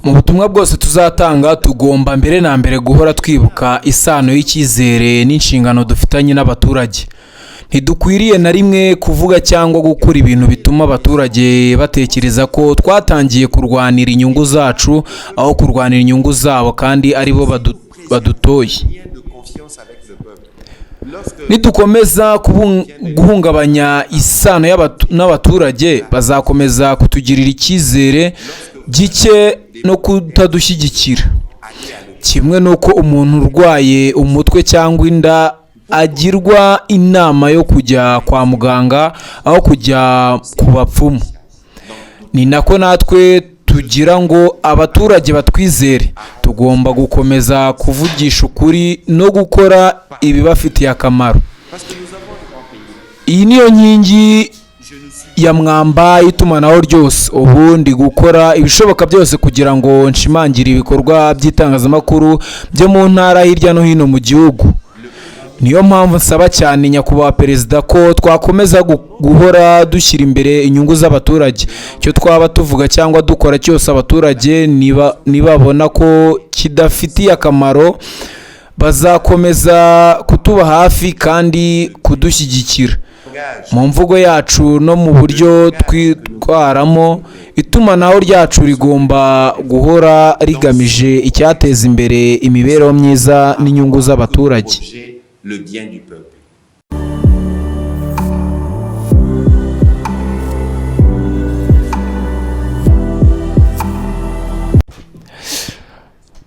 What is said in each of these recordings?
Mu butumwa bwose tuzatanga tugomba mbere na mbere guhora twibuka isano y'icyizere n'inshingano dufitanye n'abaturage. Ntidukwiriye na rimwe kuvuga cyangwa gukora ibintu bituma abaturage batekereza ko twatangiye kurwanira inyungu zacu aho kurwanira inyungu zabo kandi ari bo badutoye. Nidukomeza guhungabanya isano n'abaturage, bazakomeza kutugirira icyizere gike no kutadushyigikira. Kimwe n'uko umuntu urwaye umutwe cyangwa inda agirwa inama yo kujya kwa muganga aho kujya ku bapfumu, ni nako natwe tugira ngo abaturage batwizere. Tugomba gukomeza kuvugisha ukuri no gukora ibibafitiye akamaro. Iyi niyo nkingi ya mwamba y'itumanaho ryose. Ubundi gukora ibishoboka byose kugira ngo nshimangire ibikorwa by'itangazamakuru byo mu ntara hirya no hino mu gihugu. Niyo mpamvu nsaba cyane nyakubahwa perezida ko twakomeza guhora dushyira imbere inyungu z'abaturage. Icyo twaba tuvuga cyangwa dukora cyose abaturage nibabona ko kidafitiye akamaro, bazakomeza kutuba hafi kandi kudushyigikira. Mu mvugo yacu no mu buryo twitwaramo, itumanaho ryacu rigomba guhora rigamije icyateza imbere imibereho myiza n'inyungu z'abaturage. Le bien du peuple.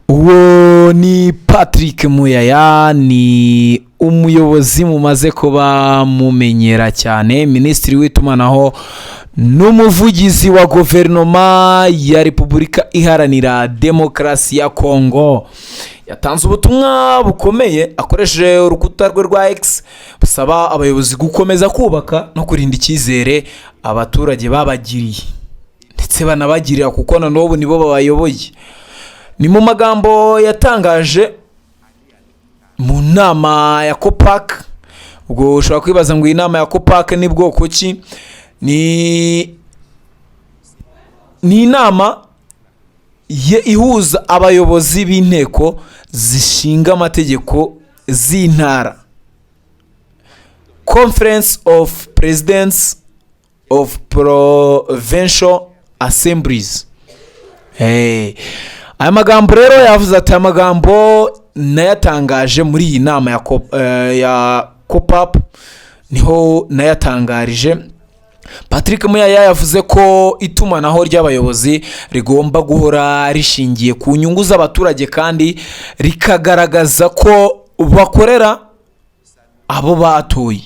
Uwo ni Patrick Muyaya, ni umuyobozi mumaze kuba mumenyera cyane, minisitiri w'itumanaho n'umuvugizi wa guverinoma ya Repubulika Iharanira Demokarasi ya Kongo. Yatanze ubutumwa bukomeye akoresheje urukuta rwe rwa X busaba abayobozi gukomeza kubaka no kurinda icyizere abaturage babagiriye ndetse banabagirira, kuko na n'ubu nibo babayoboye. Ni mu magambo yatangaje mu nama ya COPAC. Ubwo ushobora kwibaza ngo iyi nama ya COPAC ni bwoko ki? Ni inama ihuza abayobozi b'inteko zishinga amategeko z'intara, Conference of Presidents of Provincial Assemblies. Aya magambo rero yavuze ati, amagambo nayatangaje muri iyi nama ya COPAP niho nayatangarije. Patrick Muyaya yavuze ko itumanaho ry'abayobozi rigomba guhora rishingiye ku nyungu z'abaturage kandi rikagaragaza ko bakorera abo batoye.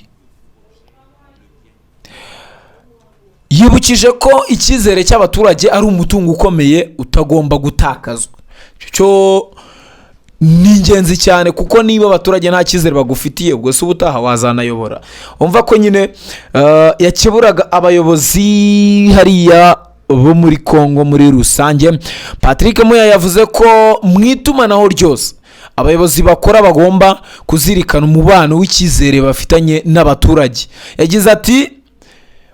Yibukije ko icyizere cy'abaturage ari umutungo ukomeye utagomba gutakazwa. Cyo ni ingenzi cyane, kuko niba abaturage nta cyizere bagufitiye, ubwo se ubutaha wazanayobora. Umva ko nyine yakeburaga abayobozi hariya bo muri Kongo muri rusange. Patrick Muyaya yavuze ko mu itumanaho ryose abayobozi bakora bagomba kuzirikana umubano w'icyizere bafitanye n'abaturage. Yagize ati,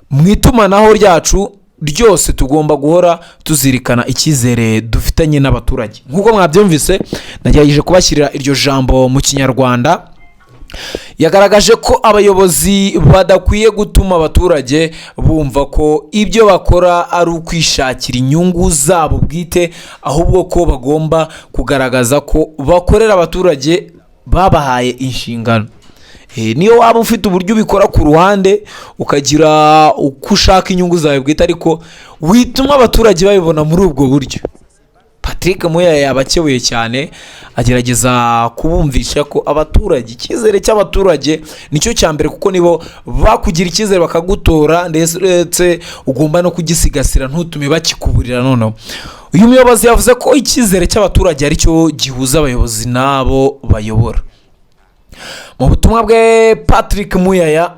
mu itumanaho ryacu ryose tugomba guhora tuzirikana icyizere dufitanye n'abaturage. Nk'uko mwabyumvise, nagerageje kubashyirira iryo jambo mu Kinyarwanda. Yagaragaje ko abayobozi badakwiye gutuma abaturage bumva ko ibyo bakora ari ukwishakira inyungu zabo bwite, ahubwo ko bagomba kugaragaza ko bakorera abaturage babahaye inshingano. Niyo waba ufite uburyo ubikora ku ruhande ukagira uko ushaka inyungu zawe bwite, ariko wituma abaturage babibona muri ubwo buryo. Patrick Muyaya yabakebuye cyane, agerageza kubumvisha ko abaturage, icyizere cy'abaturage nicyo cya mbere, kuko nibo bakugira icyizere bakagutora, ndetse ugomba no kugisigasira ntutume bakikuburira. Noneho uyu muyobozi yavuze ko icyizere cy'abaturage ari cyo gihuza abayobozi n'abo bayobora. Mu butumwa bwe, Patrick Muyaya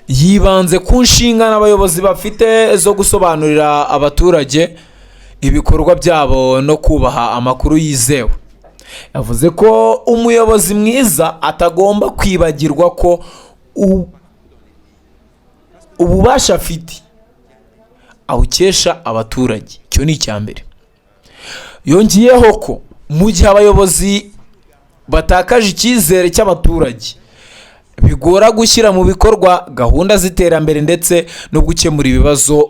yibanze ku nshingano abayobozi bafite zo gusobanurira abaturage ibikorwa byabo no kubaha amakuru yizewe. Yavuze ko umuyobozi mwiza atagomba kwibagirwa ko ububasha afite awukesha abaturage. Icyo ni icya mbere. yongeyeho ko mu gihe abayobozi batakaje icyizere cy'abaturage bigora gushyira mu bikorwa gahunda z'iterambere ndetse no gukemura ibibazo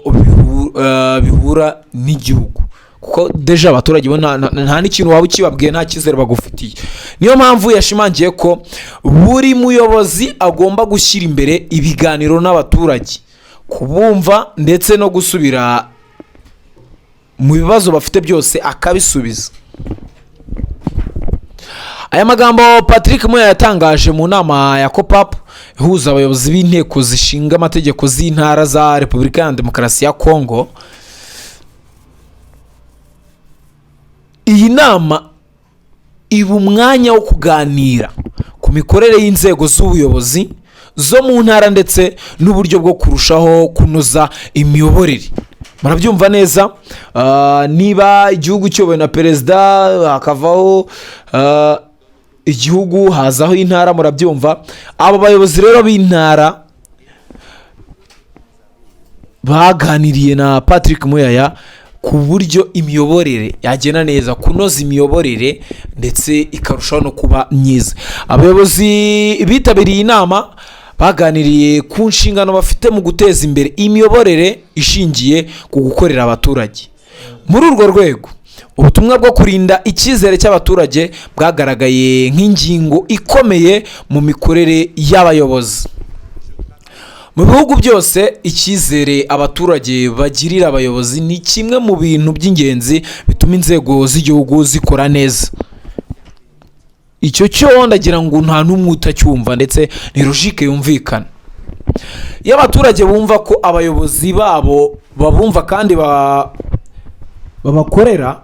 bihura n'igihugu, kuko deja abaturage bo nta n'ikintu waba ukibabwiye nta cyizere bagufitiye. Niyo mpamvu yashimangiye ko buri muyobozi agomba gushyira imbere ibiganiro n'abaturage, kubumva ndetse no gusubira mu bibazo bafite byose akabisubiza. Aya magambo Patrick Muyaya yatangaje mu nama ya COPAP ihuza abayobozi b'inteko zishinga amategeko z'intara za Repubulika ya Demokarasi ya Kongo. Iyi nama iba umwanya wo kuganira ku mikorere y'inzego z'ubuyobozi zo mu ntara ndetse n'uburyo bwo kurushaho kunoza imiyoborere. Murabyumva neza, niba igihugu cyobowe na perezida hakavaho igihugu hazaho intara, murabyumva. Aba bayobozi rero b'intara baganiriye na Patrick Muyaya ku buryo imiyoborere yagenda neza, kunoza imiyoborere ndetse ikarushaho no kuba myiza. Abayobozi bitabiriye inama baganiriye ku nshingano bafite mu guteza imbere imiyoborere ishingiye ku gukorera abaturage. Muri urwo rwego ubutumwa bwo kurinda icyizere cy'abaturage bwagaragaye nk'ingingo ikomeye mu mikorere y'abayobozi. Mu bihugu byose icyizere abaturage bagirira abayobozi ni kimwe mu bintu by'ingenzi bituma inzego z'igihugu zikora neza. Icyo cyo ndagira ngo nta n'umwe utacyumva ndetse ni logique yumvikana. Iyo abaturage bumva ko abayobozi babo babumva kandi babakorera,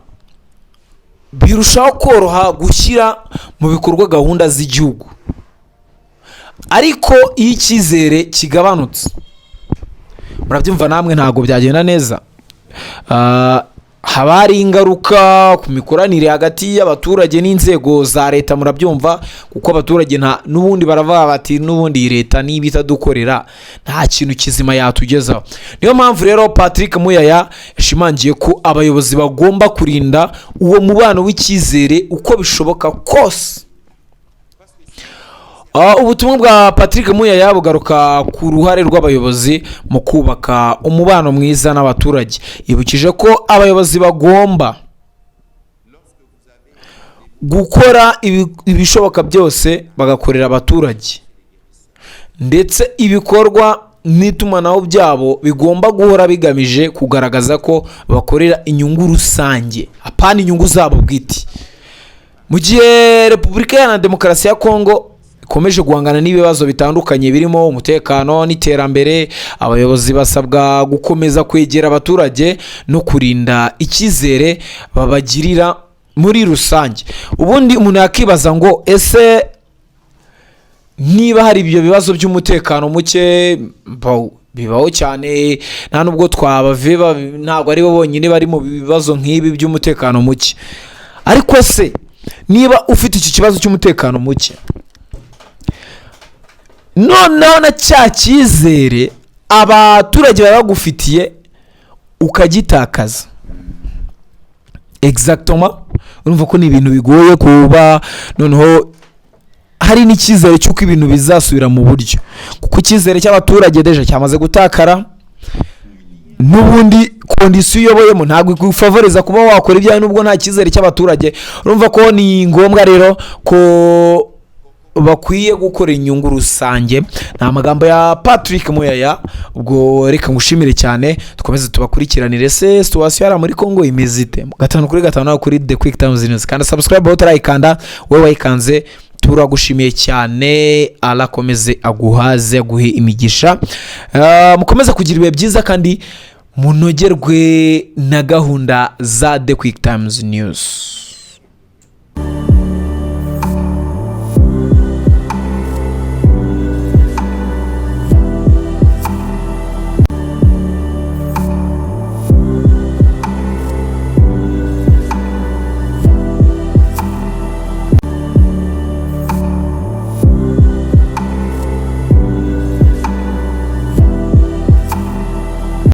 birushaho koroha gushyira mu bikorwa gahunda z'igihugu. Ariko iyo icyizere kigabanutse, murabyumva namwe, ntabwo byagenda neza. Haba hari ingaruka ku mikoranire hagati y'abaturage n'inzego za leta, murabyumva, kuko abaturage n'ubundi baravuga bati n'ubundi leta niba itadukorera nta kintu kizima yatugezaho. Niyo mpamvu rero Patrick Muyaya yashimangiye ko abayobozi bagomba kurinda uwo mubano w'icyizere uko bishoboka kose. Ubutumwa bwa Patrick Muyaya bugaruka ku ruhare rw'abayobozi mu kubaka umubano mwiza n'abaturage. Yibukije ko abayobozi bagomba gukora ibishoboka byose bagakorera abaturage, ndetse ibikorwa n'itumanaho byabo bigomba guhora bigamije kugaragaza ko bakorera inyungu rusange, apana inyungu zabo bwite. Mu gihe Repubulika ya Demokarasi ya Kongo ikomeje guhangana n'ibibazo bitandukanye birimo umutekano n'iterambere, abayobozi basabwa gukomeza kwegera abaturage no kurinda icyizere babagirira muri rusange. Ubundi umuntu yakibaza ngo ese niba hari ibyo bibazo by'umutekano muke, bibaho cyane, nta nubwo twabaveba, ntabwo ari bo bonyine bari mu bibazo nk'ibi by'umutekano muke. Ariko se niba ufite iki kibazo cy'umutekano muke, noneho na cya cyizere abaturage baba bagufitiye ukagitakaza, exactement, urumva ko ni ibintu bigoye kuba noneho hari n'icyizere cy'uko ibintu bizasubira mu buryo, kuko icyizere cy'abaturage deja cyamaze gutakara. N'ubundi kondisiyo uyoboyemo ntabwo igufavoriza kuba wakora ibyawe nubwo nta cyizere cy'abaturage. Urumva ko ni ngombwa rero ko bakwiye gukora inyungu rusange. Ni amagambo ya Patrick Muyaya. Ubwo reka ngushimire cyane, dukomeze tubakurikiranire se situation yari muri Kongo imeze ite. 5/5 kuri The Quick Times News, kandi subscribe utarayikanda, wowe wayikanze turagushimiye cyane. Arakomeze aguhaze, aguhe imigisha. Mukomeze kugira ibihe byiza kandi munogerwe na gahunda za The Quick Times News.